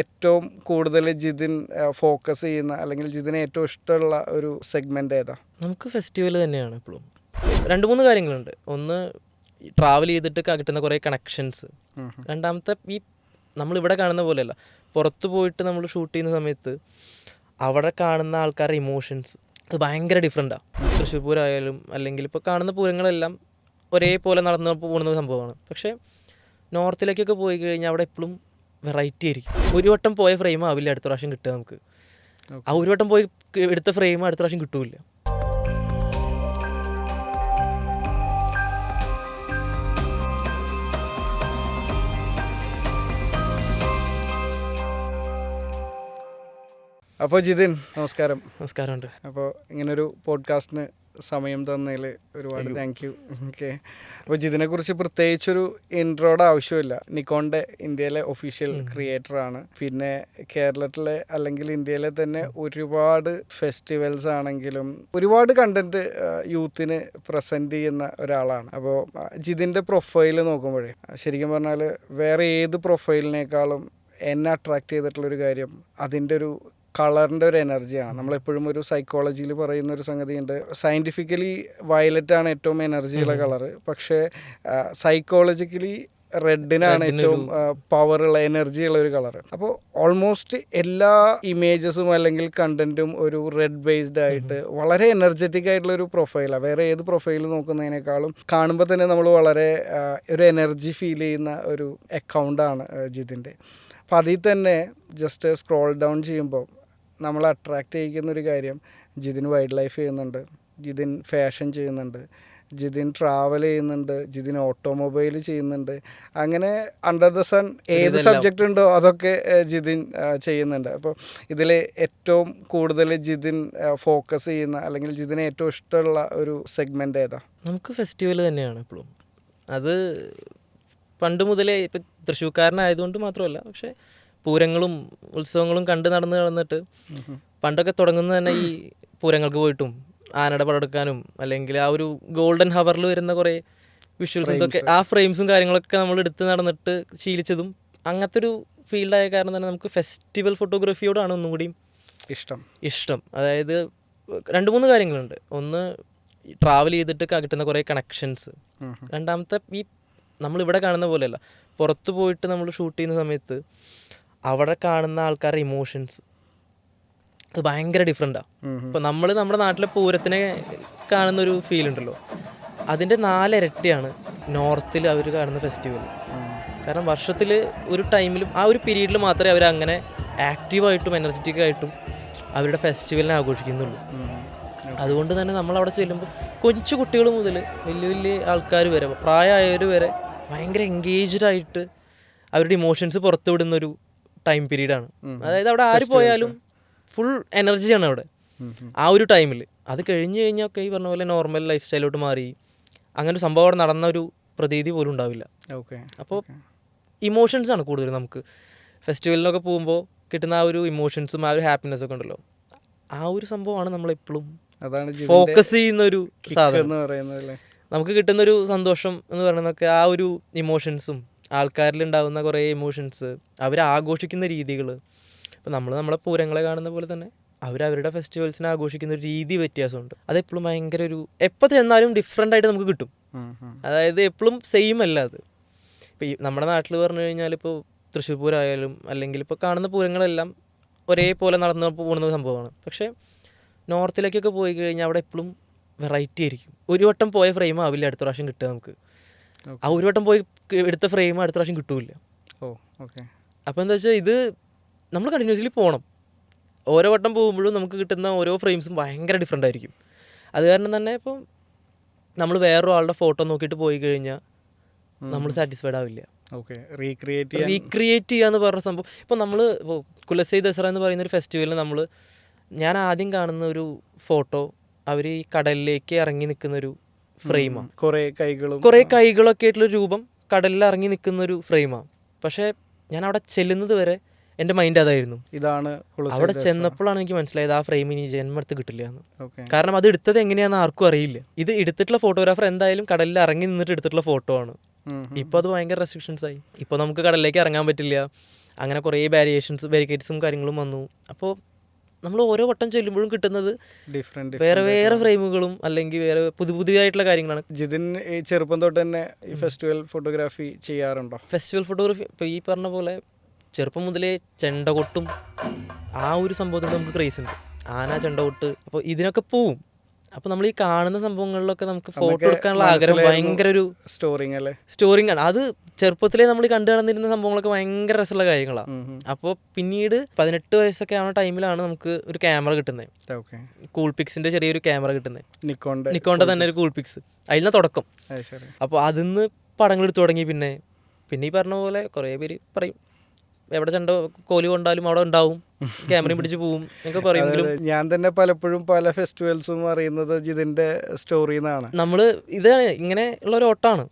ഏറ്റവും കൂടുതൽ ജിതിൻ ഫോക്കസ് ചെയ്യുന്ന അല്ലെങ്കിൽ ജിതിന് ഏറ്റവും ഇഷ്ടമുള്ള ഒരു സെഗ്മെന്റ് ഏതാ? നമുക്ക് ഫെസ്റ്റിവൽ തന്നെയാണ് എപ്പോഴും. 2-3 കാര്യങ്ങളുണ്ട്. ഒന്ന്, ട്രാവൽ ചെയ്തിട്ട് കിട്ടുന്ന കുറേ കണക്ഷൻസ്. രണ്ടാമത്തെ, ഈ നമ്മളിവിടെ കാണുന്ന പോലെയല്ല, പുറത്ത് പോയിട്ട് നമ്മൾ ഷൂട്ട് ചെയ്യുന്ന സമയത്ത് അവിടെ കാണുന്ന ആൾക്കാരുടെ ഇമോഷൻസ് അത് ഭയങ്കര ഡിഫറെൻറ്റാണ്. തൃശ്ശൂർ പൂരമായാലും അല്ലെങ്കിൽ ഇപ്പോൾ കാണുന്ന പൂരങ്ങളെല്ലാം ഒരേപോലെ നടന്നു പോകുന്ന സംഭവമാണ്. പക്ഷേ നോർത്തിലേക്കൊക്കെ പോയി കഴിഞ്ഞാൽ അവിടെ എപ്പോഴും വെറൈറ്റി ആയിരിക്കും. ഒരു വട്ടം പോയ ഫ്രെയിം ആവില്ല അടുത്ത പ്രാവശ്യം കിട്ടുക നമുക്ക്. ആ ഒരു വട്ടം പോയി എടുത്ത ഫ്രെയിം അടുത്ത പ്രാവശ്യം കിട്ടൂല. അപ്പോൾ ജിതിൻ, നമസ്കാരം. നമസ്കാരമുണ്ട്. അപ്പോൾ ഇങ്ങനൊരു പോഡ്കാസ്റ്റിന് സമയം തന്നതിൽ ഒരുപാട് താങ്ക് യു. ഓക്കെ, അപ്പോൾ ജിതിനെ കുറിച്ച് പ്രത്യേകിച്ചൊരു ഇൻട്രോയുടെ ആവശ്യമില്ല. നിക്കോണിൻ്റെ ഇന്ത്യയിലെ ഒഫീഷ്യൽ ക്രിയേറ്ററാണ്. പിന്നെ കേരളത്തിലെ അല്ലെങ്കിൽ ഇന്ത്യയിലെ തന്നെ ഒരുപാട് ഫെസ്റ്റിവൽസ് ആണെങ്കിലും ഒരുപാട് കണ്ടന്റ് യൂത്തിന് പ്രസൻറ്റ് ചെയ്യുന്ന ഒരാളാണ്. അപ്പോൾ ജിതിൻ്റെ പ്രൊഫൈൽ നോക്കുമ്പോഴേ ശരിക്കും പറഞ്ഞാൽ വേറെ ഏത് പ്രൊഫൈലിനേക്കാളും എന്നെ അട്രാക്റ്റ് ചെയ്തിട്ടുള്ളൊരു കാര്യം അതിൻ്റെ ഒരു കളറിൻ്റെ ഒരു എനർജിയാണ്. നമ്മളെപ്പോഴും ഒരു സൈക്കോളജിയിൽ പറയുന്ന ഒരു സംഗതിയുണ്ട്, സയൻറ്റിഫിക്കലി വയലറ്റാണ് ഏറ്റവും എനർജിയുള്ള കളറ്, പക്ഷേ സൈക്കോളജിക്കലി റെഡിനാണ് ഏറ്റവും പവറുള്ള എനർജിയുള്ള ഒരു കളറ്. അപ്പോൾ ഓൾമോസ്റ്റ് എല്ലാ ഇമേജസും അല്ലെങ്കിൽ കണ്ടന്റും ഒരു റെഡ് ബേസ്ഡ് ആയിട്ട് വളരെ എനർജറ്റിക് ആയിട്ടുള്ള ഒരു പ്രൊഫൈലാണ്. വേറെ ഏത് പ്രൊഫൈൽ നോക്കുന്നതിനേക്കാളും കാണുമ്പോൾ തന്നെ നമ്മൾ വളരെ ഒരു എനർജി ഫീൽ ചെയ്യുന്ന ഒരു അക്കൗണ്ടാണ് ജിതിൻ്റെ. അപ്പോൾ അതിൽ തന്നെ ജസ്റ്റ് സ്ക്രോൾ ഡൗൺ ചെയ്യുമ്പോൾ നമ്മൾ അട്രാക്റ്റ് ചെയ്യിക്കുന്നൊരു കാര്യം, ജിതിൻ വൈൽഡ് ലൈഫ് ചെയ്യുന്നുണ്ട്, ജിതിൻ ഫാഷൻ ചെയ്യുന്നുണ്ട്, ജിതിൻ ട്രാവൽ ചെയ്യുന്നുണ്ട്, ജിതിൻ ഓട്ടോമൊബൈൽ ചെയ്യുന്നുണ്ട്. അങ്ങനെ അണ്ടർ ദ സൺ ഏത് സബ്ജക്റ്റ് ഉണ്ടോ അതൊക്കെ ജിതിൻ ചെയ്യുന്നുണ്ട്. അപ്പോൾ ഇതിൽ ഏറ്റവും കൂടുതൽ ജിതിൻ ഫോക്കസ് ചെയ്യുന്ന അല്ലെങ്കിൽ ജിതിന് ഏറ്റവും ഇഷ്ടമുള്ള ഒരു സെഗ്മെന്റ് ഏതാ? നമുക്ക് ഫെസ്റ്റിവൽ തന്നെയാണ് എപ്പോഴും. അത് പണ്ട് മുതലേ, ഇപ്പം തൃശ്ശൂർക്കാരനായതുകൊണ്ട് മാത്രമല്ല, പക്ഷേ പൂരങ്ങളും ഉത്സവങ്ങളും നടന്നിട്ട് പണ്ടൊക്കെ തുടങ്ങുന്നത് തന്നെ ഈ പൂരങ്ങൾക്ക് പോയിട്ടും ആനയുടെ പടമെടുക്കാനും അല്ലെങ്കിൽ ആ ഒരു ഗോൾഡൻ ഹവറിൽ വരുന്ന കുറേ വിഷ്വൽസ്, ഇതൊക്കെ ആ ഫ്രെയിംസും കാര്യങ്ങളൊക്കെ നമ്മൾ എടുത്ത് നടന്നിട്ട് ശീലിച്ചതും അങ്ങനത്തെ ഒരു ഫീൽഡായ കാരണം തന്നെ നമുക്ക് ഫെസ്റ്റിവൽ ഫോട്ടോഗ്രാഫിയോടാണ് ഒന്നും കൂടിയും ഇഷ്ടം. അതായത് 2-3 കാര്യങ്ങളുണ്ട്. ഒന്ന്, ട്രാവൽ ചെയ്തിട്ട് കിട്ടുന്ന കുറേ കണക്ഷൻസ്. രണ്ടാമത്തെ, ഈ നമ്മളിവിടെ കാണുന്ന പോലെയല്ല, പുറത്ത് പോയിട്ട് നമ്മൾ ഷൂട്ട് ചെയ്യുന്ന സമയത്ത് അവിടെ കാണുന്ന ആൾക്കാരുടെ ഇമോഷൻസ് അത് ഭയങ്കര ഡിഫറെൻറ്റാണ്. ഇപ്പം നമ്മൾ നമ്മുടെ നാട്ടിലെ പൂരത്തിനെ കാണുന്നൊരു ഫീൽ ഉണ്ടല്ലോ, അതിൻ്റെ 4 ഇരട്ടിയാണ് നോർത്തിൽ അവർ കാണുന്ന ഫെസ്റ്റിവൽ. കാരണം വർഷത്തിൽ ഒരു ടൈമിലും ആ ഒരു പീരീഡിൽ മാത്രമേ അവർ അങ്ങനെ ആക്റ്റീവായിട്ടും എനർജറ്റിക് ആയിട്ടും അവരുടെ ഫെസ്റ്റിവലിനെ ആഘോഷിക്കുന്നുള്ളൂ. അതുകൊണ്ട് തന്നെ നമ്മളവിടെ ചെല്ലുമ്പോൾ കൊച്ചു കുട്ടികൾ മുതൽ വലിയ വലിയ ആൾക്കാർ വരെ, പ്രായമായവർ വരെ ഭയങ്കര എൻഗേജ്ഡ് ആയിട്ട് അവരുടെ ഇമോഷൻസ് പുറത്തു വിടുന്നൊരു ടൈം പീരീഡാണ്. അതായത് അവിടെ ആര് പോയാലും ഫുൾ എനർജിയാണ് അവിടെ ആ ഒരു ടൈമിൽ. അത് കഴിഞ്ഞ് കഴിഞ്ഞൊക്കെ ഈ പറഞ്ഞ പോലെ നോർമൽ ലൈഫ് സ്റ്റൈലോട്ട് മാറി അങ്ങനെ ഒരു സംഭവം അവിടെ നടന്ന ഒരു പ്രതീതി പോലും ഉണ്ടാവില്ല. അപ്പോൾ ഇമോഷൻസാണ് കൂടുതൽ നമുക്ക് ഫെസ്റ്റിവലിനൊക്കെ പോകുമ്പോൾ കിട്ടുന്ന ആ ഒരു ഇമോഷൻസും ആ ഒരു ഹാപ്പിനെസ്സും ഒക്കെ ഉണ്ടല്ലോ, ആ ഒരു സംഭവമാണ് നമ്മളെപ്പോഴും ഫോക്കസ് ചെയ്യുന്ന ഒരു സാധനം. നമുക്ക് കിട്ടുന്നൊരു സന്തോഷം എന്ന് പറയുന്നതൊക്കെ ആ ഒരു ഇമോഷൻസും ആൾക്കാരിലുണ്ടാകുന്ന കുറേ ഇമോഷൻസ്, അവരാഘോഷിക്കുന്ന രീതികൾ. ഇപ്പോൾ നമ്മളെ പൂരങ്ങളെ കാണുന്ന പോലെ തന്നെ അവരവരുടെ ഫെസ്റ്റിവൽസിനെ ആഘോഷിക്കുന്ന ഒരു രീതി വ്യത്യാസമുണ്ട്. അതെപ്പോഴും ഭയങ്കര ഒരു എപ്പോൾ ചെന്നാലും ഡിഫറെൻ്റ് ആയിട്ട് നമുക്ക് കിട്ടും. അതായത് എപ്പോഴും സെയിം അല്ല അത്. ഇപ്പോൾ ഈ നമ്മുടെ നാട്ടിൽ പറഞ്ഞു കഴിഞ്ഞാൽ ഇപ്പോൾ തൃശ്ശൂർ പൂരമായാലും അല്ലെങ്കിൽ ഇപ്പോൾ കാണുന്ന പൂരങ്ങളെല്ലാം ഒരേപോലെ നടന്നു പോകുന്ന സംഭവമാണ്. പക്ഷേ നോർത്തിലേക്കൊക്കെ പോയി കഴിഞ്ഞാൽ അവിടെ എപ്പോഴും വെറൈറ്റി ആയിരിക്കും. ഒരു വട്ടം പോയ ഫ്രെയിം ആവില്ല അടുത്ത പ്രാവശ്യം കിട്ടുക നമുക്ക്. ആ ഒരു വട്ടം പോയി എടുത്ത ഫ്രെയിം അടുത്ത പ്രാവശ്യം കിട്ടൂല. അപ്പോൾ എന്താ വെച്ചാൽ ഇത് നമ്മൾ കണ്ടിന്യൂസ്ലി പോകണം. ഓരോ വട്ടം പോകുമ്പോഴും നമുക്ക് കിട്ടുന്ന ഓരോ ഫ്രെയിംസും ഭയങ്കര ഡിഫറെൻ്റ് ആയിരിക്കും. അത് കാരണം തന്നെ ഇപ്പം നമ്മൾ വേറൊരാളുടെ ഫോട്ടോ നോക്കിയിട്ട് പോയി കഴിഞ്ഞാൽ നമ്മൾ സാറ്റിസ്ഫൈഡ് ആവില്ല. റീക്രിയേറ്റ് ചെയ്യാന്ന് പറഞ്ഞ സംഭവം. ഇപ്പോൾ നമ്മൾ കുലസൈ ദസറ എന്ന് പറയുന്ന ഒരു ഫെസ്റ്റിവലിൽ ഞാൻ ആദ്യം കാണുന്ന ഒരു ഫോട്ടോ അവർ ഈ കടലിലേക്ക് ഇറങ്ങി നിൽക്കുന്നൊരു ഫ്രെയിമാണ്. കുറേ കൈകളൊക്കെ ആയിട്ടുള്ളൊരു രൂപം കടലിൽ ഇറങ്ങി നിൽക്കുന്നൊരു ഫ്രെയിമാണ്. പക്ഷേ ഞാൻ അവിടെ ചെല്ലുന്നത് വരെ എൻ്റെ മൈൻഡ് അതായിരുന്നു. അവിടെ ചെന്നപ്പോഴാണ് എനിക്ക് മനസ്സിലായത് ആ ഫ്രെയിം ഇനി ജന്മത്ത് കിട്ടില്ല എന്ന്. കാരണം അത് എടുത്തത് എങ്ങനെയാണെന്ന് ആർക്കും അറിയില്ല. ഇത് എടുത്തിട്ടുള്ള ഫോട്ടോഗ്രാഫർ എന്തായാലും കടലിൽ ഇറങ്ങി നിന്നിട്ട് എടുത്തിട്ടുള്ള ഫോട്ടോ ആണ്. ഇപ്പോൾ അത് ഭയങ്കര റെസ്ട്രിക്ഷൻസ് ആയി. ഇപ്പോൾ നമുക്ക് കടലിലേക്ക് ഇറങ്ങാൻ പറ്റില്ല, അങ്ങനെ കുറേ ബാരിക്കേഡ്സും കാര്യങ്ങളും വന്നു. അപ്പോൾ നമ്മൾ ഓരോ വട്ടം ചെല്ലുമ്പോഴും കിട്ടുന്നത് വേറെ വേറെ ഫ്രെയിമുകളും അല്ലെങ്കിൽ വേറെ പുതിയതായിട്ടുള്ള കാര്യങ്ങളാണ്. ജിതിൻ ഈ ചെറുപ്പം തൊട്ട് തന്നെ ഈ ഫെസ്റ്റിവൽ ഫോട്ടോഗ്രാഫി ചെയ്യാറുണ്ടോ? ഫെസ്റ്റിവൽ ഫോട്ടോഗ്രാഫി ഇപ്പോൾ ഈ പറഞ്ഞ പോലെ ചെറുപ്പം മുതലേ ചെണ്ടകൊട്ടും ആ ഒരു സംഭവത്തിൽ നമുക്ക് ക്രേസ് ഉണ്ട്. ആന, ചെണ്ടകൊട്ട്, അപ്പോൾ ഇതിനൊക്കെ പോവും. അപ്പോൾ നമ്മൾ ഈ കാണുന്ന സംഭവങ്ങളിലൊക്കെ നമുക്ക് ഫോട്ടോ എടുക്കാനുള്ള ആഗ്രഹം ഭയങ്കര ഒരു സ്റ്റോറിങ് ആണ്. അത് ചെറുപ്പത്തിലേ നമ്മൾ കണ്ടു നടന്നിരുന്ന സംഭവങ്ങളൊക്കെ ഭയങ്കര രസമുള്ള കാര്യങ്ങളാണ്. അപ്പോൾ പിന്നീട് 18 വയസ്സൊക്കെ ആവുന്ന ടൈമിലാണ് നമുക്ക് ഒരു ക്യാമറ കിട്ടുന്നത്. കൂൾ പിക്സിന്റെ ചെറിയൊരു ക്യാമറ കിട്ടുന്നത്, നിക്കോണിന്റെ തന്നെ ഒരു കൂൾ പിക്സ്. അതിൽ തുടക്കം. അപ്പോൾ അതിന്ന് പടങ്ങൾ എടുത്തു തുടങ്ങി. പിന്നെ ഈ പറഞ്ഞ പോലെ കുറേ പേര് പറയും എവിടെ ചെണ്ട കോലി കൊണ്ടാലും അവിടെ ഉണ്ടാവും, ക്യാമറയും പിടിച്ച് പോവും എന്നൊക്കെ പറയുമെങ്കിലും ഞാൻ തന്നെ പലപ്പോഴും പല ഫെസ്റ്റിവൽസും അറിയുന്നത് ജിതിന്റെ സ്റ്റോറിന്നാണ്. നമ്മൾ ഇതാണ് ഇങ്ങനെ ഉള്ള ഒരു ഓട്ടാണ്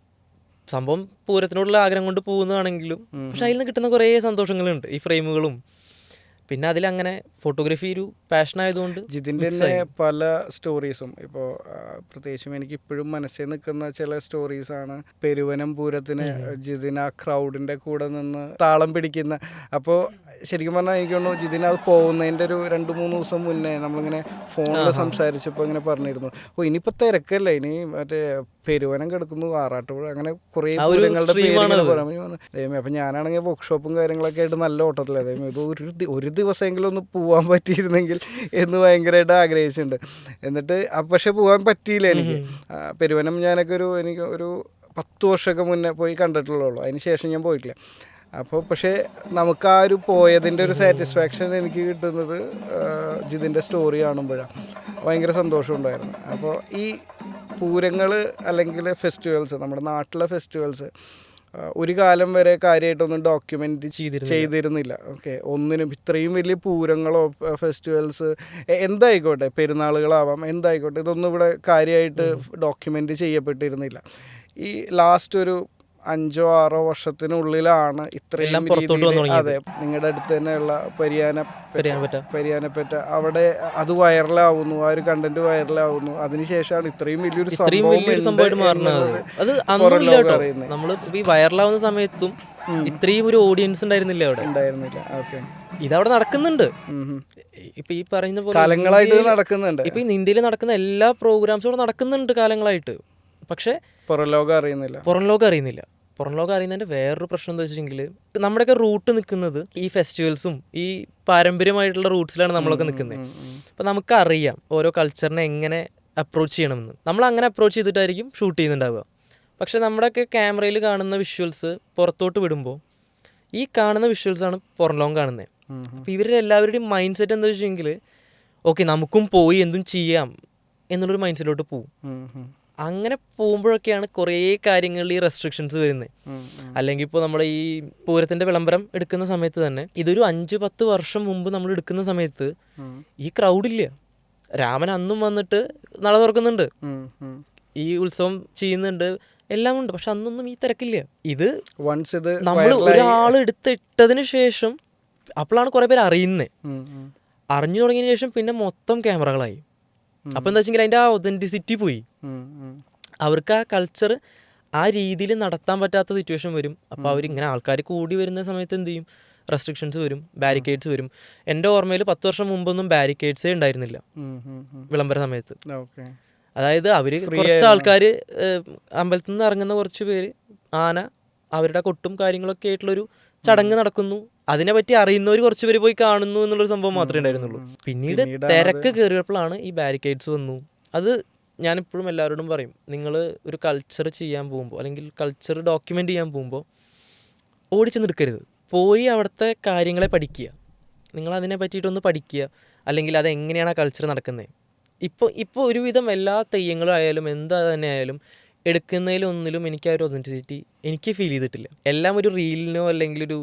സംഭവം. പൂരത്തിനോടുള്ള ആഗ്രഹം കൊണ്ട് പോകുന്നതാണെങ്കിലും പക്ഷെ അതിൽ നിന്ന് കിട്ടുന്ന കുറേ സന്തോഷങ്ങളുണ്ട്, ഈ ഫ്രെയിമുകളും. പിന്നെ അതിലങ്ങനെ ഫോട്ടോഗ്രാഫി ഒരു പാഷൻ ആയതുകൊണ്ട് ജിതിൻ്റെ തന്നെ പല സ്റ്റോറീസും ഇപ്പോൾ പ്രത്യേകിച്ചും എനിക്ക് ഇപ്പോഴും മനസ്സിൽ നിൽക്കുന്ന ചില സ്റ്റോറീസാണ്. പെരുവനം പൂരത്തിന് ജിതിൻ ആ ക്രൗഡിൻ്റെ കൂടെ നിന്ന് താളം പിടിക്കുന്ന. അപ്പോൾ ശരിക്കും പറഞ്ഞാൽ എനിക്ക് തോന്നുന്നു ജിതിൻ അത് പോകുന്നതിൻ്റെ ഒരു 2-3 ദിവസം മുന്നേ നമ്മളിങ്ങനെ ഫോണിൽ സംസാരിച്ചപ്പോൾ ഇങ്ങനെ പറഞ്ഞിരുന്നു, ഇനിയിപ്പോൾ തിരക്കല്ലേ, ഇനി മറ്റേ പെരുവനം കിടക്കുന്നു, ആറാട്ടുപുഴ, അങ്ങനെ കുറേ പൂരങ്ങളുടെ പേര് പറഞ്ഞു. ദൈവമേ, അപ്പം ഞാനാണെങ്കിൽ വർക്ക്ഷോപ്പും കാര്യങ്ങളൊക്കെ ആയിട്ട് നല്ല ഓട്ടത്തില്ല. ദൈവമേ, ഇത് ഒരു ദിവസമെങ്കിലും ഒന്ന് പോകാൻ പറ്റിയിരുന്നെങ്കിൽ എന്ന് ഭയങ്കരമായിട്ട് ആഗ്രഹിച്ചിട്ടുണ്ട്. എന്നിട്ട് പക്ഷെ പോകാൻ പറ്റിയില്ല എനിക്ക്. പെരുവനം ഞാനൊക്കെ എനിക്ക് ഒരു 10 വർഷമൊക്കെ മുന്നേ പോയി കണ്ടിട്ടുള്ളൂ, അതിന് ശേഷം ഞാൻ പോയിട്ടില്ല. അപ്പോൾ പക്ഷേ നമുക്ക് ആ ഒരു പോയതിൻ്റെ ഒരു സാറ്റിസ്ഫാക്ഷൻ എനിക്ക് കിട്ടുന്നത് ജിതിൻ്റെ സ്റ്റോറി കാണുമ്പോഴാണ്. ഭയങ്കര സന്തോഷമുണ്ടായിരുന്നു. അപ്പോൾ ഈ പൂരങ്ങൾ അല്ലെങ്കിൽ ഫെസ്റ്റിവൽസ്, നമ്മുടെ നാട്ടിലെ ഫെസ്റ്റിവൽസ് ഒരു കാലം വരെ കാര്യമായിട്ടൊന്നും ഡോക്യുമെൻ്റ് ചെയ്തിരുന്നില്ല. ഓക്കെ, ഒന്നിനും ഇത്രയും വലിയ പൂരങ്ങളോ ഫെസ്റ്റിവൽസ് എന്തായിക്കോട്ടെ, പെരുന്നാളുകളാവാം, എന്തായിക്കോട്ടെ, ഇതൊന്നും ഇവിടെ കാര്യമായിട്ട് ഡോക്യുമെൻ്റ് ചെയ്യപ്പെട്ടിരുന്നില്ല. ഈ ലാസ്റ്റ് ഒരു 5-6 വർഷത്തിനുള്ളിലാണ് ഇത്രയും രീതിയിൽ. അതെ, നിങ്ങളുടെ അടുത്ത് തന്നെയുള്ള പരിയാനപ്പറ്റ അവിടെ അത് വൈറലാവുന്നു, ആ ഒരു കണ്ടന്റ് വൈറലാവുന്നു. അതിനുശേഷമാണ് ഇത്രയും വലിയൊരു സംഭവം മാറുന്നത്. അത് നമ്മൾ ഈ വൈറലാവുന്ന സമയത്തും ഇത്രയും ഒരു ഓഡിയൻസ് ഉണ്ടായിരുന്നില്ല. ഓക്കെ, ഇതവിടെ നടക്കുന്നുണ്ട്. ഇപ്പൊ ഈ പറയുന്ന പോലെ കാലങ്ങളായിട്ട് നടക്കുന്നുണ്ട്. ഇപ്പൊ ഇന്ത്യയിൽ നടക്കുന്ന എല്ലാ പ്രോഗ്രാംസും നടക്കുന്നുണ്ട് കാലങ്ങളായിട്ട്. പക്ഷെ പുറം ലോകം അറിയുന്നില്ല. പുറം ലോകം അറിയുന്നതിൻ്റെ വേറൊരു പ്രശ്നം എന്താ വെച്ചിട്ടുണ്ടെങ്കിൽ നമ്മുടെയൊക്കെ റൂട്ട് നിൽക്കുന്നത് ഈ ഫെസ്റ്റിവൽസും ഈ പാരമ്പര്യമായിട്ടുള്ള റൂട്ട്സിലാണ് നമ്മളൊക്കെ നിൽക്കുന്നത്. അപ്പം നമുക്കറിയാം ഓരോ കൾച്ചറിനെ എങ്ങനെ അപ്രോച്ച് ചെയ്യണമെന്ന്. നമ്മൾ അങ്ങനെ അപ്രോച്ച് ചെയ്തിട്ടായിരിക്കും ഷൂട്ട് ചെയ്യുന്നുണ്ടാവുക. പക്ഷെ നമ്മുടെയൊക്കെ ക്യാമറയിൽ കാണുന്ന വിഷ്വൽസ് പുറത്തോട്ട് വിടുമ്പോൾ ഈ കാണുന്ന വിഷ്വൽസാണ് പുറം ലോകം കാണുന്നത്. അപ്പോൾ ഇവരുടെ എല്ലാവരുടെയും മൈൻഡ് സെറ്റ് എന്താ വെച്ചിട്ടുണ്ടെങ്കിൽ ഓക്കെ നമുക്കും പോയി എന്തും ചെയ്യാം എന്നുള്ളൊരു മൈൻഡ് സെറ്റിലോട്ട് പോകും. അങ്ങനെ പോകുമ്പോഴൊക്കെയാണ് കുറേ കാര്യങ്ങളിൽ ഈ റെസ്ട്രിക്ഷൻസ് വരുന്നത്. അല്ലെങ്കിൽ ഇപ്പോൾ നമ്മുടെ ഈ പൂരത്തിൻ്റെ വിളംബരം എടുക്കുന്ന സമയത്ത് തന്നെ ഇതൊരു 5-10 വർഷം മുമ്പ് നമ്മൾ എടുക്കുന്ന സമയത്ത് ഈ ക്രൗഡില്ല. രാമൻ അന്നും വന്നിട്ട് നട തുറക്കുന്നുണ്ട്, ഈ ഉത്സവം ചെയ്യുന്നുണ്ട്, എല്ലാം ഉണ്ട്. പക്ഷെ അന്നൊന്നും ഈ തിരക്കില്ല. ഇത് നമ്മൾ ഒരാൾ എടുത്തിട്ടതിന് ശേഷം അപ്പോഴാണ് കുറേ പേര് അറിയുന്നത്. അറിഞ്ഞു തുടങ്ങിയതിന് ശേഷം പിന്നെ മൊത്തം ക്യാമറകളായി. അപ്പോൾ എന്താ വെച്ചെങ്കിൽ അതിൻ്റെ ആ ഒതൻറ്റിസിറ്റി പോയി. അവർക്ക് ആ കൾച്ചർ ആ രീതിയിൽ നടത്താൻ പറ്റാത്ത സിറ്റുവേഷൻ വരും. അപ്പോൾ അവരിങ്ങനെ ആൾക്കാർ കൂടി വരുന്ന സമയത്ത് എന്ത് ചെയ്യും, റെസ്ട്രിക്ഷൻസ് വരും, ബാരിക്കേഡ്സ് വരും. എൻ്റെ ഓർമ്മയിൽ 10 വർഷം മുമ്പൊന്നും ബാരിക്കേഡ്സേ ഉണ്ടായിരുന്നില്ല വിളംബര സമയത്ത്. അതായത് അവർ കുറച്ച് ആൾക്കാർ അമ്പലത്തിൽ നിന്ന് ഇറങ്ങുന്ന കുറച്ച് പേര് ആന അവരുടെ കൊട്ടും കാര്യങ്ങളൊക്കെ ആയിട്ടുള്ളൊരു ചടങ്ങ് നടക്കുന്നു, അതിനെപ്പറ്റി അറിയുന്നവർ കുറച്ച് പേര് പോയി കാണുന്നു എന്നുള്ളൊരു സംഭവം മാത്രമേ ഉണ്ടായിരുന്നുള്ളൂ. പിന്നീട് തിരക്ക് കയറിയപ്പോഴാണ് ഈ ബാരിക്കേഡ്സ് വന്നു. അത് ഞാനിപ്പോഴും എല്ലാവരോടും പറയും, നിങ്ങൾ ഒരു കൾച്ചർ ചെയ്യാൻ പോകുമ്പോൾ അല്ലെങ്കിൽ കൾച്ചർ ഡോക്യുമെൻ്റ് ചെയ്യാൻ പോകുമ്പോൾ ഓടിച്ച് നിൽക്കരുത്. പോയി അവിടുത്തെ കാര്യങ്ങളെ പഠിക്കുക, നിങ്ങളതിനെ പറ്റിയിട്ടൊന്ന് പഠിക്കുക, അല്ലെങ്കിൽ അതെങ്ങനെയാണ് ആ കൾച്ചർ നടക്കുന്നത്. ഇപ്പോൾ ഒരുവിധം എല്ലാ തെയ്യങ്ങളായാലും എന്താ തന്നെ ആയാലും എടുക്കുന്നതിലൊന്നിലും എനിക്ക് ആ ഒരു ഒതൻറ്റിസിറ്റി എനിക്ക് ഫീൽ ചെയ്തിട്ടില്ല. എല്ലാം ഒരു റീലിനോ അല്ലെങ്കിൽ ഒരു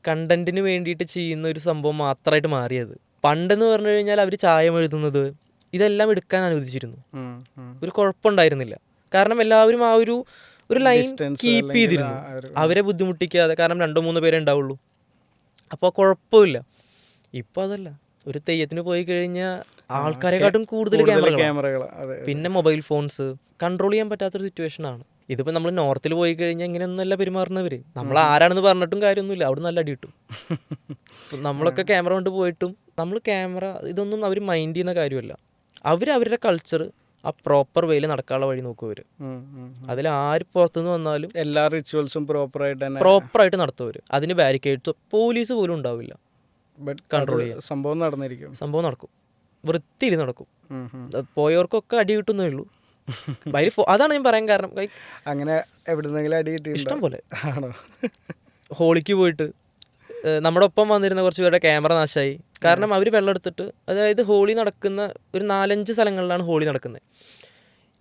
കണ്ടന്റിന് വേണ്ടിയിട്ട് ചെയ്യുന്ന ഒരു സംഭവം മാത്രമായിട്ട് മാറിയത്. പണ്ടെന്ന് പറഞ്ഞു കഴിഞ്ഞാൽ അവർ ചായം എഴുതുന്നത് ഇതെല്ലാം എടുക്കാൻ അനുവദിച്ചിരുന്നു, ഒരു കുഴപ്പമുണ്ടായിരുന്നില്ല. കാരണം എല്ലാവരും ആ ഒരു ലൈൻ കീപ്പ് ചെയ്തിരുന്നു, അവരെ ബുദ്ധിമുട്ടിക്കാതെ. കാരണം 2-3 പേരേ ഉണ്ടാവുള്ളൂ, അപ്പോൾ കുഴപ്പമില്ല. ഇപ്പോൾ അതല്ല, ഒരു തെയ്യത്തിന് പോയി കഴിഞ്ഞാൽ ആൾക്കാരെക്കാട്ടും കൂടുതൽ ക്യാമറകൾ, പിന്നെ മൊബൈൽ ഫോൺസ്, കൺട്രോൾ ചെയ്യാൻ പറ്റാത്തൊരു സിറ്റുവേഷനാണ്. ഇതിപ്പോൾ നമ്മൾ നോർത്തിൽ പോയി കഴിഞ്ഞാൽ ഇങ്ങനെയൊന്നുമല്ല പെരുമാറുന്നവർ. നമ്മൾ ആരാണെന്ന് പറഞ്ഞിട്ടും കാര്യമൊന്നുമില്ല, അവിടെ നല്ല അടി കിട്ടും. നമ്മളൊക്കെ ക്യാമറ കൊണ്ട് പോയിട്ടും നമ്മൾ ക്യാമറ ഇതൊന്നും അവർ മൈൻഡ് ചെയ്യുന്ന കാര്യമല്ല. അവരുടെ കൾച്ചർ ആ പ്രോപ്പർ വേയിൽ നടക്കാനുള്ള വഴി നോക്കും അവർ. അതിൽ ആര് പുറത്തുനിന്ന് വന്നാലും എല്ലാ റിച്വൽസും പ്രോപ്പറായിട്ട് നടത്തും അവർ. അതിന് ബാരിക്കേഡ്സോ പോലീസ് പോലും ഉണ്ടാവില്ല കൺട്രോൾ ചെയ്യാൻ. സംഭവം നടക്കും, വൃത്തിയിൽ നടക്കും. പോയവർക്കൊക്കെ അടി കിട്ടുന്നേ ഉള്ളൂ. അതാണ് ഞാൻ പറയാൻ കാരണം. അങ്ങനെ എവിടുന്നെങ്കിലും അടി കിട്ടി ഇഷ്ടം പോലെ ആണോ? ഹോളിക്ക് പോയിട്ട് നമ്മുടെ ഒപ്പം വന്നിരുന്ന കുറച്ച് പേരുടെ ക്യാമറ നാശമായി. കാരണം അവർ വെള്ളം എടുത്തിട്ട്, അതായത് ഹോളി നടക്കുന്ന ഒരു 4-5 സ്ഥലങ്ങളിലാണ് ഹോളി നടക്കുന്നത്.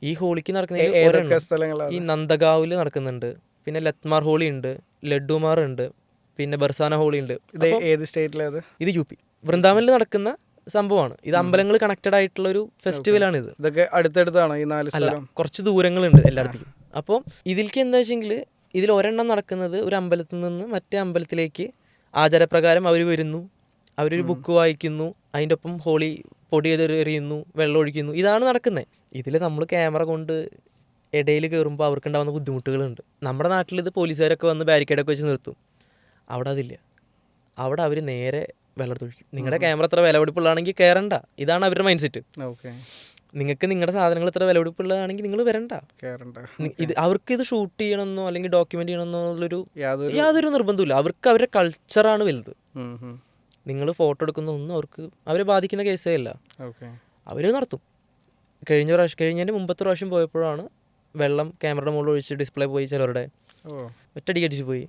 ഈ ഹോളിക്ക് നടക്കുന്ന ഈ നന്ദഗാവിൽ നടക്കുന്നുണ്ട്, പിന്നെ ലത്മാർ ഹോളി ഉണ്ട്, ലഡ്ഡുമാർ ഉണ്ട്, പിന്നെ ബർസാന ഹോളി ഉണ്ട്. ഏത് സ്റ്റേറ്റിലേത്? ഇത് UP വൃന്ദാവനിൽ നടക്കുന്ന സംഭവമാണ്. ഇത് അമ്പലങ്ങൾ കണക്റ്റഡ് ആയിട്ടുള്ള ഒരു ഫെസ്റ്റിവലാണ് ഇത്. ഇതൊക്കെ അടുത്തടുത്താണോ ഈ 4 സ്ഥലം? കുറച്ച് ദൂരങ്ങളുണ്ട് എല്ലായിടത്തേക്കും. അപ്പോൾ ഇതിലേക്ക് എന്താ വെച്ചെങ്കിൽ ഇതിൽ ഒരെണ്ണം നടക്കുന്നത് ഒരു അമ്പലത്തിൽ നിന്ന് മറ്റേ അമ്പലത്തിലേക്ക് ആചാരപ്രകാരം അവർ വരുന്നു, അവരൊരു ബുക്ക് വായിക്കുന്നു, അതിൻ്റെ ഒപ്പം ഹോളി പൊടി എറിയുന്നു, വെള്ളം ഒഴിക്കുന്നു. ഇതാണ് നടക്കുന്നത്. ഇതിൽ നമ്മൾ ക്യാമറ കൊണ്ട് ഇടയിൽ കയറുമ്പോൾ അവർക്കുണ്ടാകുന്ന ബുദ്ധിമുട്ടുകളുണ്ട്. നമ്മുടെ നാട്ടിൽ ഇത് പോലീസുകാരൊക്കെ വന്ന് ബാരിക്കേഡൊക്കെ വെച്ച് നിർത്തും. അവിടെ അതില്ല. അവിടെ അവർ നേരെ വെള്ളത്തൊഴിക്കും. നിങ്ങളുടെ ക്യാമറ എത്ര വിലപിടിപ്പുള്ളതാണെങ്കിൽ കയറണ്ട. ഇതാണ് അവരുടെ മൈൻഡ് സെറ്റ്. നിങ്ങൾക്ക് നിങ്ങളുടെ സാധനങ്ങൾ എത്ര വിലപിടിപ്പുള്ളതാണെങ്കിൽ നിങ്ങൾ വരണ്ട. ഇത് അവർക്ക് ഇത് ഷൂട്ട് ചെയ്യണമെന്നോ അല്ലെങ്കിൽ ഡോക്യുമെന്റ് ചെയ്യണമെന്നോ ഉള്ളൊരു യാതൊരു നിർബന്ധമില്ല. അവർക്ക് അവരുടെ കൾച്ചറാണ് വലുത്. നിങ്ങൾ ഫോട്ടോ എടുക്കുന്ന ഒന്നും അവരെ ബാധിക്കുന്ന കേസേ അല്ല. അവർ നടത്തും. കഴിഞ്ഞതിൻ്റെ മുമ്പത്തെ പ്രാവശ്യം പോയപ്പോഴാണ് വെള്ളം ക്യാമറയുടെ മുകളിൽ ഒഴിച്ച് ഡിസ്പ്ലേ പോയി ചിലരുടെ ഒറ്റടിക്കടിച്ച് പോയി.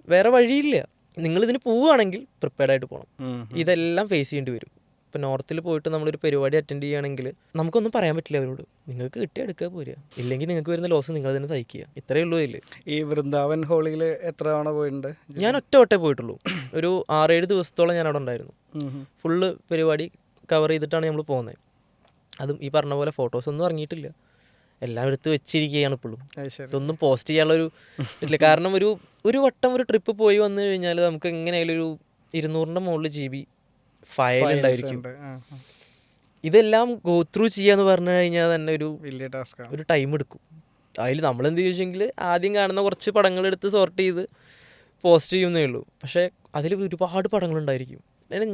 വേറെ വഴിയില്ല. നിങ്ങളിതിന് പോവുകയാണെങ്കിൽ പ്രിപ്പയർഡ് ആയിട്ട് പോകണം. ഇതെല്ലാം ഫേസ് ചെയ്യേണ്ടി വരും. ഇപ്പോൾ നോർത്തിൽ പോയിട്ട് നമ്മളൊരു പരിപാടി അറ്റൻഡ് ചെയ്യുകയാണെങ്കിൽ നമുക്കൊന്നും പറയാൻ പറ്റില്ല അവരോട്. നിങ്ങൾക്ക് കിട്ടിയ എടുക്കുക പോരുക, ഇല്ലെങ്കിൽ നിങ്ങൾക്ക് വരുന്ന ലോസ് നിങ്ങൾ തന്നെ സഹിക്കുക. ഇത്രയേ ഉള്ളൂ ഇതിൽ. ഈ വൃന്ദാവൻ ഹോളിയിൽ എത്ര തവണ പോയിട്ടുണ്ട്? ഞാൻ ഒറ്റ പോയിട്ടുള്ളൂ. ഒരു 6-7 ദിവസത്തോളം ഞാൻ അവിടെ ഉണ്ടായിരുന്നു. ഫുള്ള് പരിപാടി കവർ ചെയ്തിട്ടാണ് നമ്മൾ പോകുന്നത്. അതും ഈ പറഞ്ഞ പോലെ ഫോട്ടോസൊന്നും ഇറങ്ങിയിട്ടില്ല, എല്ലാം എടുത്ത് വെച്ചിരിക്കുകയാണ് ഇപ്പോഴും. ഇതൊന്നും പോസ്റ്റ് ചെയ്യാനുള്ളൊരു ഇല്ല. കാരണം ഒരു വട്ടം ഒരു ട്രിപ്പ് പോയി വന്നു കഴിഞ്ഞാൽ നമുക്ക് എങ്ങനെയായാലും ഒരു 200-ന്റെ മുകളിൽ GB ഫയൽ ഉണ്ടായിരിക്കും. ഇതെല്ലാം ഗോ ത്രൂ ചെയ്യാന്ന് പറഞ്ഞു കഴിഞ്ഞാൽ തന്നെ ഒരു ടൈം എടുക്കും. അതിൽ നമ്മളെന്ത് ചോദിച്ചെങ്കിൽ ആദ്യം കാണുന്ന കുറച്ച് പടങ്ങളെടുത്ത് സോർട്ട് ചെയ്ത് പോസ്റ്റ് ചെയ്യുന്നേ ഉള്ളൂ. പക്ഷേ അതിൽ ഒരുപാട് പടങ്ങളുണ്ടായിരിക്കും.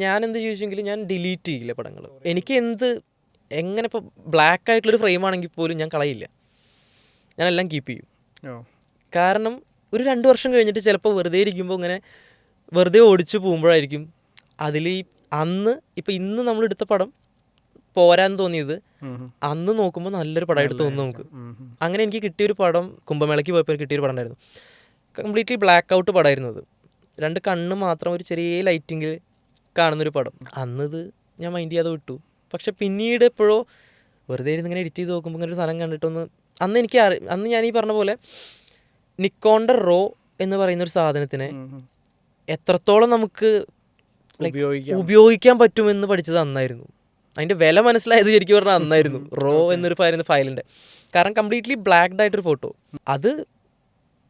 ഞാൻ എന്ത് ചോദിച്ചെങ്കിൽ ഞാൻ ഡിലീറ്റ് ചെയ്യില്ല പടങ്ങൾ. എനിക്ക് എങ്ങനെ ഇപ്പോൾ ബ്ലാക്ക് ആയിട്ടുള്ളൊരു ഫ്രെയിം ആണെങ്കിൽ പോലും ഞാൻ കളയില്ല, ഞാനെല്ലാം കീപ്പ് ചെയ്യും. കാരണം ഒരു 2 വർഷം കഴിഞ്ഞിട്ട് ചിലപ്പോൾ വെറുതെ ഇരിക്കുമ്പോൾ ഇങ്ങനെ വെറുതെ ഓടിച്ചു പോകുമ്പോഴായിരിക്കും അതിൽ ഇന്ന് നമ്മളെടുത്ത പടം പോരാന്ന് തോന്നിയത് അന്ന് നോക്കുമ്പോൾ നല്ലൊരു പടമായിട്ട് തോന്നുന്നു നമുക്ക്. അങ്ങനെ എനിക്ക് കിട്ടിയൊരു പടം കുംഭമേളയ്ക്ക് പോയപ്പോൾ കിട്ടിയൊരു പടം ഉണ്ടായിരുന്നു. Completely black out പടമായിരുന്നത്. 2 കണ്ണ് മാത്രം ഒരു ചെറിയ ലൈറ്റിങ്ങിൽ കാണുന്നൊരു പടം. അന്നത് ഞാൻ മൈൻഡ് ചെയ്യാതെ വിട്ടു. പക്ഷെ പിന്നീട് എപ്പോഴോ വെറുതെ ഇരുന്ന് ഇങ്ങനെ എഡിറ്റ് ചെയ്ത് നോക്കുമ്പോൾ ഇങ്ങനെ ഒരു സാധനം കണ്ടിട്ടൊന്ന് അന്ന് ഞാൻ ഈ പറഞ്ഞ പോലെ നിക്കോണിൻ്റെ റോ എന്ന് പറയുന്നൊരു സാധനത്തിനെ എത്രത്തോളം നമുക്ക് ഉപയോഗിക്കാൻ പറ്റുമെന്ന് പഠിച്ചത് അന്നായിരുന്നു. അതിൻ്റെ വില മനസ്സിലായത് ശരിക്കും പറഞ്ഞാൽ അന്നായിരുന്നു. റോ എന്നൊരു ഫയലിൻ്റെ. കാരണം കംപ്ലീറ്റ്ലി ബ്ലാക്ക്ഡ് ആയിട്ടൊരു ഫോട്ടോ അത്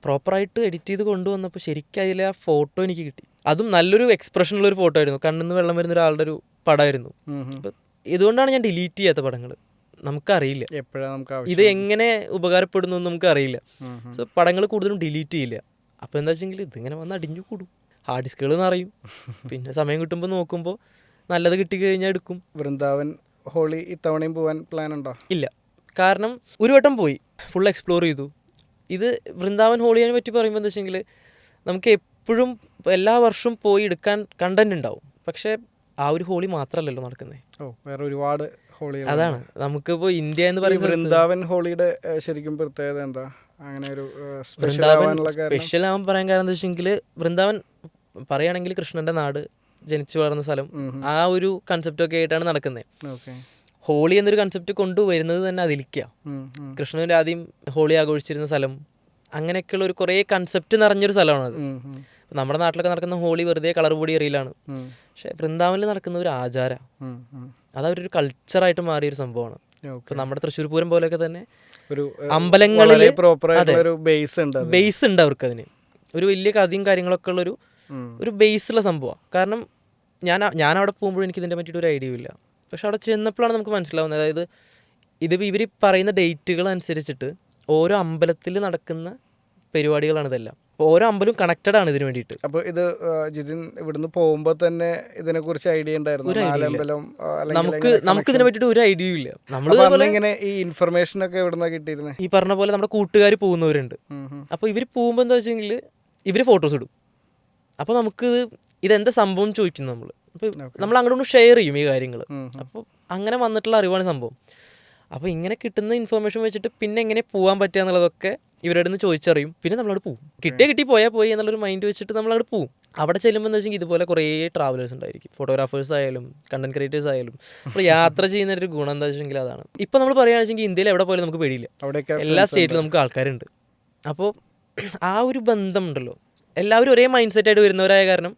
പ്രോപ്പറായിട്ട് എഡിറ്റ് ചെയ്ത് കൊണ്ടുവന്നപ്പോൾ ശരിക്കും അതിൽ ആ ഫോട്ടോ എനിക്ക് കിട്ടി. അതും നല്ലൊരു എക്സ്പ്രഷനുള്ളൊരു ഫോട്ടോ ആയിരുന്നു. കണ്ണിന്ന് വെള്ളം വരുന്ന ഒരാളുടെ ഒരു പടമായിരുന്നു. അപ്പം ഇതുകൊണ്ടാണ് ഞാൻ ഡിലീറ്റ് ചെയ്യാത്ത പടങ്ങൾ. നമുക്കറിയില്ല ഇത് എങ്ങനെ ഉപകാരപ്പെടുന്നു എന്ന് നമുക്കറിയില്ല. സോ പടങ്ങൾ കൂടുതലും ഡിലീറ്റ് ചെയ്യില്ല. അപ്പോൾ എന്താ വെച്ചെങ്കിൽ ഇതിങ്ങനെ വന്ന് അടിഞ്ഞു കൂടും, ഹാർഡ് ഡിസ്കുകൾ നിറയും. പിന്നെ സമയം കിട്ടുമ്പോൾ നോക്കുമ്പോൾ നല്ലത് കിട്ടിക്കഴിഞ്ഞാൽ എടുക്കും. വൃന്ദാവൻ ഹോളി ഇത്തവണയും പോകാൻ പ്ലാൻ ഉണ്ടോ? ഇല്ല, കാരണം ഒരു വട്ടം പോയി ഫുൾ എക്സ്പ്ലോർ ചെയ്തു. ഇത് വൃന്ദാവൻ ഹോളിയെ പറ്റി പറയുമ്പോൾ എന്താ വെച്ചെങ്കിൽ നമുക്ക് എപ്പോഴും എല്ലാ വർഷവും പോയി എടുക്കാൻ കണ്ടന്റ് ഉണ്ടാവും. പക്ഷേ ആ ഒരു ഹോളി മാത്രമല്ലല്ലോ നടക്കുന്നത്. വേറെ ഒരുപാട് ഹോളി. അതാണ് നമുക്കിപ്പോൾ ഇന്ത്യ എന്ന് പറയുന്നത്. വൃന്ദാവൻ ഹോളിയുടെ ശരിക്കും പ്രത്യേകത എന്താ? അങ്ങനെ ഒരു സ്പെഷ്യൽ ആവാൻ പറയാൻ കാരണം എന്താ വെച്ചെങ്കിൽ വൃന്ദാവൻ പറയുകയാണെങ്കിൽ കൃഷ്ണന്റെ നാട്, ജനിച്ചു വളർന്ന സ്ഥലം, ആ ഒരു കൺസെപ്റ്റൊക്കെ ആയിട്ടാണ് നടക്കുന്നത്. ഹോളി എന്നൊരു കൺസെപ്റ്റ് കൊണ്ടുവരുന്നത് തന്നെ അതിലേക്കാണ്. കൃഷ്ണൻ്റെ ആദ്യം ഹോളി ആഘോഷിച്ചിരുന്ന സ്ഥലം, അങ്ങനെയൊക്കെയുള്ള ഒരു കുറേ കൺസെപ്റ്റ് നിറഞ്ഞൊരു സ്ഥലമാണത്. നമ്മുടെ നാട്ടിലൊക്കെ നടക്കുന്ന ഹോളി വെറുതെ കളർ പൊടി എറിയലാണ്. പക്ഷെ വൃന്ദാവനിൽ നടക്കുന്ന ഒരു ആചാരം, അതവരൊരു കൾച്ചറായിട്ട് മാറിയൊരു സംഭവമാണ്. ഇപ്പം നമ്മുടെ തൃശ്ശൂർ പൂരം പോലെയൊക്കെ തന്നെ അമ്പലങ്ങളിൽ ബേസ് ഉണ്ട് അവർക്ക്. അതിന് ഒരു വലിയ കഥയും കാര്യങ്ങളൊക്കെ ഉള്ളൊരു ബേസുള്ള സംഭവമാണ്. കാരണം ഞാൻ അവിടെ പോകുമ്പോഴും എനിക്ക് ഇതിൻ്റെ പറ്റിയിട്ട് ഒരു ഐഡിയ ഇല്ല. പക്ഷെ അവിടെ ചെന്നപ്പോഴാണ് നമുക്ക് മനസ്സിലാവുന്നത്. അതായത് ഇതിപ്പോൾ ഇവർ പറയുന്ന ഡേറ്റുകൾ അനുസരിച്ചിട്ട് ഓരോ അമ്പലത്തിൽ നടക്കുന്ന പരിപാടികളാണ് ഇതെല്ലാം. അപ്പോൾ ഓരോ അമ്പലവും കണക്റ്റഡ് ആണ് ഇതിന് വേണ്ടിയിട്ട്. അപ്പോൾ ഇത് ജിതിൻ ഇവിടുന്ന് പോകുമ്പോൾ തന്നെ ഇതിനെക്കുറിച്ച് ഐഡിയ ഉണ്ടായിരുന്നു? നാലമ്പലം നമുക്ക് ഇതിനെ പറ്റിയിട്ട് ഒരു ഐഡിയയും ഇല്ല. നമ്മൾ ഇങ്ങനെ ഈ ഇൻഫർമേഷൻ ഒക്കെ എവിടുന്നാ കിട്ടിയിരുന്നത്? ഈ പറഞ്ഞ പോലെ നമ്മുടെ കൂട്ടുകാർ പോകുന്നവരുണ്ട്. അപ്പോൾ ഇവർ പോകുമ്പോൾ എന്താ വെച്ചെങ്കിൽ ഇവർ ഫോട്ടോസ് ഇടും. അപ്പോൾ നമുക്ക് ഇതെന്താ സംഭവം ചോദിക്കും നമ്മൾ. അപ്പോൾ നമ്മൾ അങ്ങോട്ട് ഷെയർ ചെയ്യും ഈ കാര്യങ്ങൾ. അപ്പോൾ അങ്ങനെ വന്നിട്ടുള്ള അറിവാണ് സംഭവം. അപ്പോൾ ഇങ്ങനെ കിട്ടുന്ന ഇൻഫർമേഷൻ വെച്ചിട്ട് പിന്നെ എങ്ങനെ പോകാൻ പറ്റുക എന്നുള്ളതൊക്കെ ഇവരുടെ നിന്ന് ചോദിച്ചറിയും. പിന്നെ നമ്മളവിടെ പോകും. കിട്ടി പോയാൽ പോയി എന്നുള്ളൊരു മൈൻഡ് വെച്ചിട്ട് നമ്മളവിടെ പോകും. അവിടെ ചെല്ലുമ്പോൾ എന്താ വെച്ചെങ്കിൽ ഇതുപോലെ കുറേ ട്രാവലേഴ്സ് ഉണ്ടായിരിക്കും. ഫോട്ടോഗ്രാഫേഴ്സ് ആയാലും കണ്ടന്റ് ക്രിയേറ്റേഴ്സ് ആയാലും. നമ്മൾ യാത്ര ചെയ്യുന്നൊരു ഗുണം എന്താ വെച്ചെങ്കിൽ അതാണ്. ഇപ്പോൾ നമ്മൾ പറയുകയാണെന്ന് വെച്ചെങ്കിൽ ഇന്ത്യയിൽ എവിടെ പോയാലും നമുക്ക് പേടിയില്ല. എല്ലാ സ്റ്റേറ്റിലും നമുക്ക് ആൾക്കാരുണ്ട്. അപ്പോൾ ആ ഒരു ബന്ധം ഉണ്ടല്ലോ, എല്ലാവരും ഒരേ മൈൻഡ് സെറ്റായിട്ട് വരുന്നവരായ കാരണം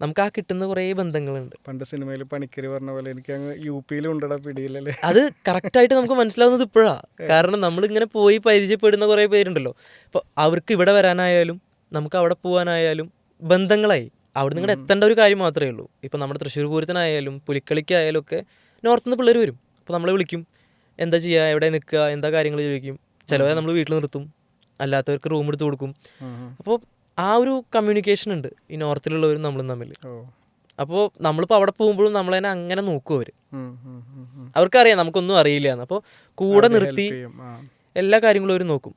നമുക്ക് ആ കിട്ടുന്ന കുറേ ബന്ധങ്ങളുണ്ട്. പണ്ട് സിനിമയിൽ പണിക്കര് പറഞ്ഞ പോലെ എനിക്ക് അങ്ങ് UP-ലും ഉണ്ടടാ പിടിയില്ലല്ലേ. അത് കറക്റ്റായിട്ട് നമുക്ക് മനസ്സിലാവുന്നത് ഇപ്പോഴാണ്. കാരണം നമ്മളിങ്ങനെ പോയി പരിചയപ്പെടുന്ന കുറേ പേരുണ്ടല്ലോ. അപ്പോൾ അവർക്ക് ഇവിടെ വരാനായാലും നമുക്ക് അവിടെ പോകാനായാലും ബന്ധങ്ങളായി. അവിടെ നിങ്ങൾ എത്തേണ്ട ഒരു കാര്യം മാത്രമേ ഉള്ളൂ. ഇപ്പോൾ നമ്മുടെ തൃശ്ശൂർ പൂരത്തിനായാലും പുലിക്കളിക്കായാലും ഒക്കെ നോർത്ത് നിന്ന് പിള്ളേർ വരും. അപ്പോൾ നമ്മളെ വിളിക്കും, എന്താ ചെയ്യുക, എവിടെ നിൽക്കുക, എന്താ കാര്യങ്ങൾ ചോദിക്കും. ചിലവരെ നമ്മൾ വീട്ടിൽ നിർത്തും, അല്ലാത്തവർക്ക് റൂം എടുത്ത് കൊടുക്കും. അപ്പോൾ ആ ഒരു കമ്മ്യൂണിക്കേഷൻ ഉണ്ട് ഈ നോർത്തിലുള്ളവരും നമ്മളും തമ്മിൽ. അപ്പോൾ നമ്മളിപ്പോൾ അവിടെ പോകുമ്പോഴും നമ്മളതിനെ അങ്ങനെ നോക്കും. അവർക്കറിയാം നമുക്കൊന്നും അറിയില്ല എന്ന്. അപ്പോൾ കൂടെ നിർത്തി എല്ലാ കാര്യങ്ങളും അവർ നോക്കും.